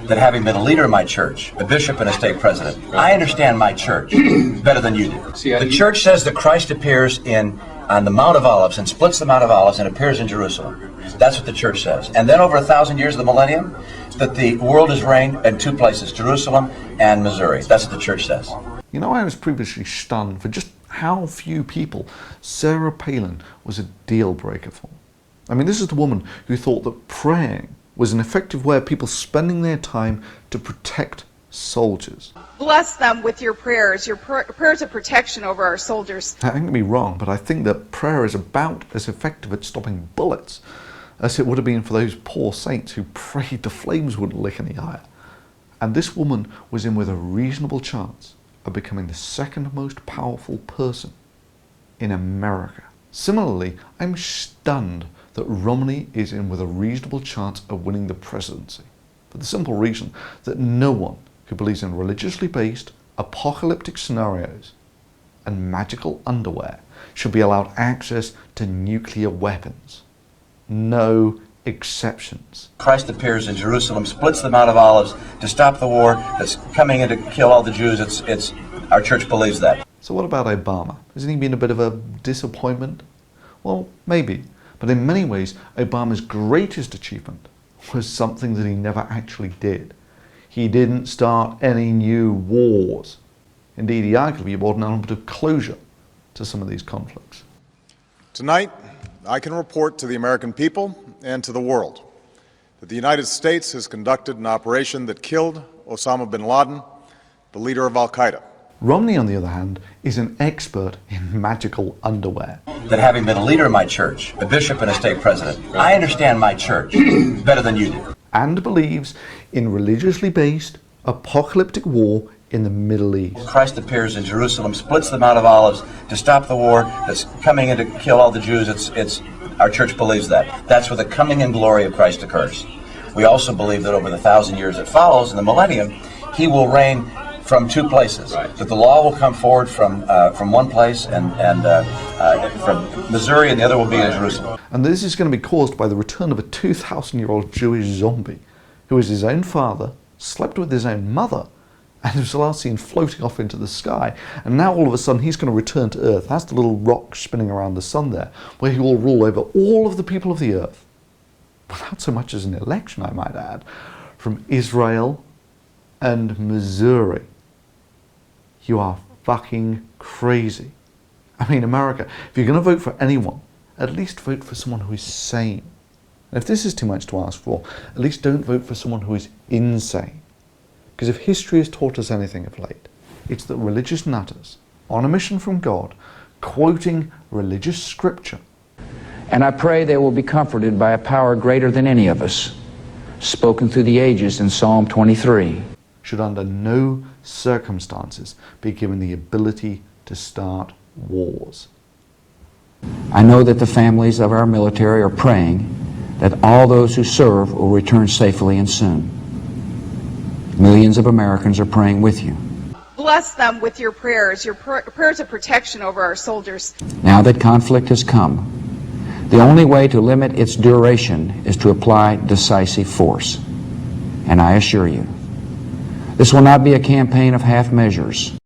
that having been a leader in my church, a bishop and a stake president, I understand my church better than you do. The church says that Christ appears on the Mount of Olives and splits the Mount of Olives and appears in Jerusalem. That's what the church says. And then over 1,000 years of the millennium, that the world is reigned in two places, Jerusalem and Missouri. That's what the church says. You know, I was previously stunned for just how few people Sarah Palin was a deal breaker for. I mean, this is the woman who thought that praying was an effective way of people spending their time to protect soldiers. Bless them with your prayers of protection over our soldiers. I think me wrong, but I think that prayer is about as effective at stopping bullets as it would have been for those poor saints who prayed the flames wouldn't lick any higher. And this woman was in with a reasonable chance of becoming the second most powerful person in America. Similarly, I'm stunned that Romney is in with a reasonable chance of winning the presidency, for the simple reason that no one who believes in religiously based apocalyptic scenarios and magical underwear should be allowed access to nuclear weapons. No exceptions. Christ appears in Jerusalem, splits the Mount of Olives to stop the war that's coming in to kill all the Jews. Our church believes that. So what about Obama? Hasn't he been a bit of a disappointment? Well, maybe. But in many ways, Obama's greatest achievement was something that he never actually did. He didn't start any new wars. Indeed, he arguably brought an element of closure to some of these conflicts. Tonight, I can report to the American people and to the world that the United States has conducted an operation that killed Osama bin Laden, the leader of Al-Qaeda. Romney, on the other hand, is an expert in magical underwear. That having been a leader in my church, a bishop and a stake president, I understand my church better than you do. And believes in religiously based apocalyptic war in the Middle East. Christ appears in Jerusalem, splits the Mount of Olives to stop the war that's coming in to kill all the Jews. Our church believes that. That's where the coming in glory of Christ occurs. We also believe that over the 1,000 years that follows in the millennium, he will reign from two places. Right. That the law will come forward from one place and from Missouri, and the other will be in Jerusalem. And this is going to be caused by the return of a 2,000-year-old Jewish zombie who was his own father, slept with his own mother, and was last seen floating off into the sky. And now all of a sudden he's going to return to Earth. That's the little rock spinning around the sun there, where he will rule over all of the people of the Earth. Without so much as an election, I might add, from Israel and Missouri. You are fucking crazy. I mean, America, if you're going to vote for anyone, at least vote for someone who is sane. And if this is too much to ask for, at least don't vote for someone who is insane. Because if history has taught us anything of late, it's that religious nutters, on a mission from God, quoting religious scripture. And I pray they will be comforted by a power greater than any of us, spoken through the ages in Psalm 23. Should under no circumstances be given the ability to start wars. I know that the families of our military are praying that all those who serve will return safely and soon. Millions of Americans are praying with you. Bless them with your prayers of protection over our soldiers. Now that conflict has come, the only way to limit its duration is to apply decisive force. And I assure you, this will not be a campaign of half measures.